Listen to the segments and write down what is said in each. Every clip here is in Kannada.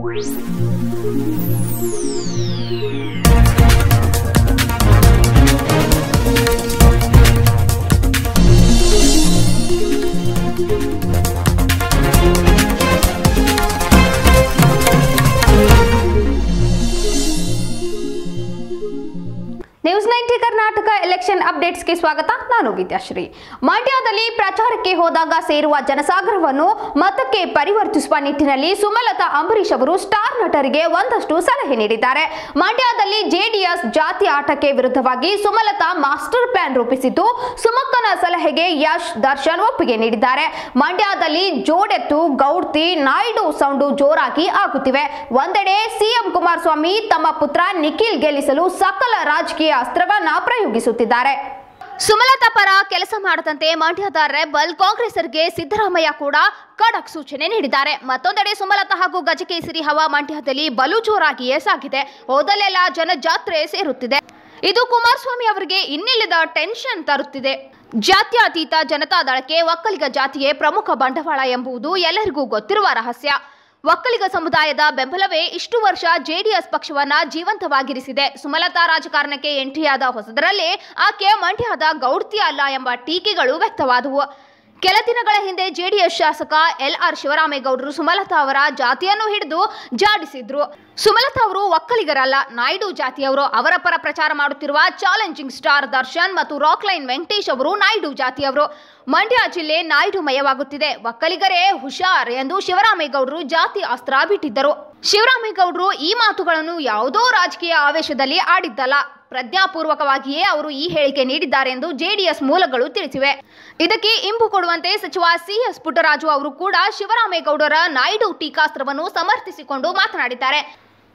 ನ್ಯೂಸ್ 90 ಕರ್ನಾಟಕ ಎಲೆಕ್ಷನ್ ಅಪ್ಡೇಟ್ಸ್ಗೆ ಸ್ವಾಗತ. ನಾನು ವಿದ್ಯಾಶ್ರೀ. ಮಂಡ್ಯದಲ್ಲಿ ಪ್ರಚಾರಕ್ಕೆ ಹೋದಾಗ ಸೇರುವ ಜನಸಾಗರವನ್ನು ಮತಕ್ಕೆ ಪರಿವರ್ತಿಸುವ ನಿಟ್ಟಿನಲ್ಲಿ ಸುಮಲತಾ ಅಂಬರೀಶ್ ಅವರು ಸ್ಟಾರ್ ನಟರಿಗೆ ಒಂದಷ್ಟು ಸಲಹೆ ನೀಡಿದ್ದಾರೆ. ಮಂಡ್ಯದಲ್ಲಿ ಜೆಡಿಎಸ್ ಜಾತಿ ಆಟಕ್ಕೆ ವಿರುದ್ಧವಾಗಿ ಸುಮಲತಾ ಮಾಸ್ಟರ್ ಪ್ಲಾನ್ ರೂಪಿಸಿದ್ದು, ಸುಮಕ್ಕನ ಸಲಹೆಗೆ ಯಶ್ ದರ್ಶನ್ ಒಪ್ಪಿಗೆ ನೀಡಿದ್ದಾರೆ. ಮಂಡ್ಯದಲ್ಲಿ ಜೋಡೆತ್ತು ಗೌಡ್ತಿ ನಾಯ್ಡು ಸೌಂಡು ಜೋರಾಗಿ ಆಗುತ್ತಿವೆ. ಒಂದೆಡೆ ಸಿಎಂ ಕುಮಾರಸ್ವಾಮಿ ತಮ್ಮ ಪುತ್ರ ನಿಖಿಲ್ ಗೆಲ್ಲಿಸಲು ಸಕಲ ರಾಜಕೀಯ ಅಸ್ತ್ರವನ್ನ ಪ್ರಯೋಗಿಸುತ್ತಿದ್ದಾರೆ. ಸುಮಲತಾ ಪರ ಕೆಲಸ ಮಾಡದಂತೆ ಮಂಡ್ಯದ ರೆಬಲ್ ಕಾಂಗ್ರೆಸ್ಸರಿಗೆ ಸಿದ್ದರಾಮಯ್ಯ ಕೂಡ ಖಡಕ್ ಸೂಚನೆ ನೀಡಿದ್ದಾರೆ. ಮತ್ತೊಂದೆಡೆ ಸುಮಲತಾ ಹಾಗೂ ಗಜಕೇಸರಿ ಹವಾ ಮಂಡ್ಯದಲ್ಲಿ ಬಲು ಜೋರಾಗಿಯೇ ಸಾಗಿದೆ. ಹೋದಲ್ಲೆಲ್ಲ ಜನಜಾತ್ರೆ ಸೇರುತ್ತಿದೆ. ಇದು ಕುಮಾರಸ್ವಾಮಿ ಅವರಿಗೆ ಇನ್ನಿಲ್ಲದ ಟೆನ್ಷನ್ ತರುತ್ತಿದೆ. ಜಾತ್ಯತೀತ ಜನತಾದಳಕ್ಕೆ ಒಕ್ಕಲಿಗ ಜಾತಿಯೇ ಪ್ರಮುಖ ಬಂಡವಾಳ ಎಂಬುದು ಎಲ್ಲರಿಗೂ ಗೊತ್ತಿರುವ ರಹಸ್ಯ. ಒಕ್ಕಲಿಗ ಸಮುದಾಯದ ಬೆಂಬಲವೇ ಇಷ್ಟು ವರ್ಷ ಜೆಡಿಎಸ್ ಪಕ್ಷವನ್ನ ಜೀವಂತವಾಗಿರಿಸಿದೆ. ಸುಮಲತಾ ರಾಜಕಾರಣಕ್ಕೆ ಎಂಟ್ರಿಯಾದ ಹೊಸದರಲ್ಲೇ ಆಕೆ ಮಂಡ್ಯದ ಗೌಡ್ತಿ ಅಲ್ಲ ಎಂಬ ಟೀಕೆಗಳು ವ್ಯಕ್ತವಾದವು. ಕೆಲ ದಿನಗಳ ಹಿಂದೆ ಜೆಡಿಎಸ್ ಶಾಸಕ LR ಶಿವರಾಮೇಗೌಡರು ಸುಮಲತಾ ಅವರ ಜಾತಿಯನ್ನು ಹಿಡಿದು ಜಾಡಿಸಿದ್ರು. ಸುಮಲತಾ ಅವರು ಒಕ್ಕಲಿಗರಲ್ಲ, ನಾಯ್ಡು ಜಾತಿಯವರು. ಅವರ ಪರ ಪ್ರಚಾರ ಮಾಡುತ್ತಿರುವ ಚಾಲೆಂಜಿಂಗ್ ಸ್ಟಾರ್ ದರ್ಶನ್ ಮತ್ತು ರಾಕ್ಲೈನ್ ವೆಂಕಟೇಶ್ ಅವರು ನಾಯ್ಡು ಜಾತಿಯವರು. ಮಂಡ್ಯ ಜಿಲ್ಲೆ ನಾಯ್ಡು ಮಯವಾಗುತ್ತಿದೆ, ಒಕ್ಕಲಿಗರೇ ಹುಷಾರ್ ಎಂದು ಶಿವರಾಮೇಗೌಡರು ಜಾತಿ ಅಸ್ತ್ರ ಬಿಟ್ಟಿದ್ದರು. ಶಿವರಾಮೇಗೌಡರು ಈ ಮಾತುಗಳನ್ನು ಯಾವುದೋ ರಾಜಕೀಯ ಆವೇಶದಲ್ಲಿ ಆಡಿದ್ದಲ್ಲ, ಪ್ರಜ್ಞಾಪೂರ್ವಕವಾಗಿಯೇ ಅವರು ಈ ಹೇಳಿಕೆ ನೀಡಿದ್ದಾರೆ ಎಂದು ಜೆಡಿಎಸ್ ಮೂಲಗಳು ತಿಳಿಸಿವೆ. ಇದಕ್ಕೆ ಇಂಬು ಕೊಡುವಂತೆ ಸಚಿವ CS ಪುಟ್ಟರಾಜು ಅವರು ಕೂಡ ಶಿವರಾಮೇಗೌಡರ ನಾಯ್ಡು ಟೀಕಾಸ್ತ್ರವನ್ನು ಸಮರ್ಥಿಸಿಕೊಂಡು ಮಾತನಾಡಿದ್ದಾರೆ.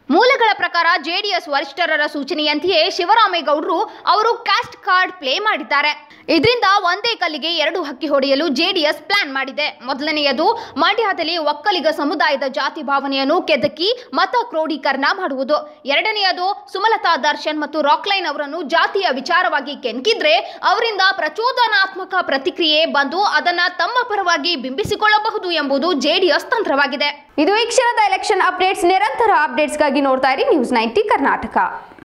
ಮೂಲಗಳ ಪ್ರಕಾರ ಜೆಡಿಎಸ್ ವರಿಷ್ಠರ ಸೂಚನೆಯಂತೆಯೇ ಶಿವರಾಮೇಗೌಡರು ಅವರು ಕ್ಯಾಸ್ಟ್ ಕಾರ್ಡ್ ಪ್ಲೇ ಮಾಡಿದ್ದಾರೆ. ಇದರಿಂದ ಒಂದೇ ಕಲ್ಲಿಗೆ ಎರಡು ಹಕ್ಕಿ ಹೊಡೆಯಲು ಜೆಡಿಎಸ್ ಪ್ಲಾನ್ ಮಾಡಿದೆ. ಮೊದಲನೆಯದು ಮಂಡ್ಯದಲ್ಲಿ ಒಕ್ಕಲಿಗ ಸಮುದಾಯದ ಜಾತಿ ಭಾವನೆಯನ್ನು ಕೆದಕಿ ಮತ ಕ್ರೋಢೀಕರಣ ಮಾಡುವುದು. ಎರಡನೆಯದು ಸುಮಲತಾ ದರ್ಶನ್ ಮತ್ತು ರಾಕ್ಲೈನ್ ಅವರನ್ನು ಜಾತಿಯ ವಿಚಾರವಾಗಿ ಕೆಣಕಿದ್ರೆ ಅವರಿಂದ ಪ್ರಚೋದನಾತ್ಮಕ ಪ್ರತಿಕ್ರಿಯೆ ಬಂದು ಅದನ್ನ ತಮ್ಮ ಪರವಾಗಿ ಬಿಂಬಿಸಿಕೊಳ್ಳಬಹುದು ಎಂಬುದು ಜೆಡಿಎಸ್ ತಂತ್ರವಾಗಿದೆ. ಇದು ಈ ಕ್ಷಣದ ಎಲೆಕ್ಷನ್ ಅಪ್ಡೇಟ್ಸ್. ನಿರಂತರ ಅಪ್ಡೇಟ್ಸ್ಗಾಗಿ ನೋಡ್ತಾ ಇರಿ ನ್ಯೂಸ್ 90 ಕರ್ನಾಟಕ.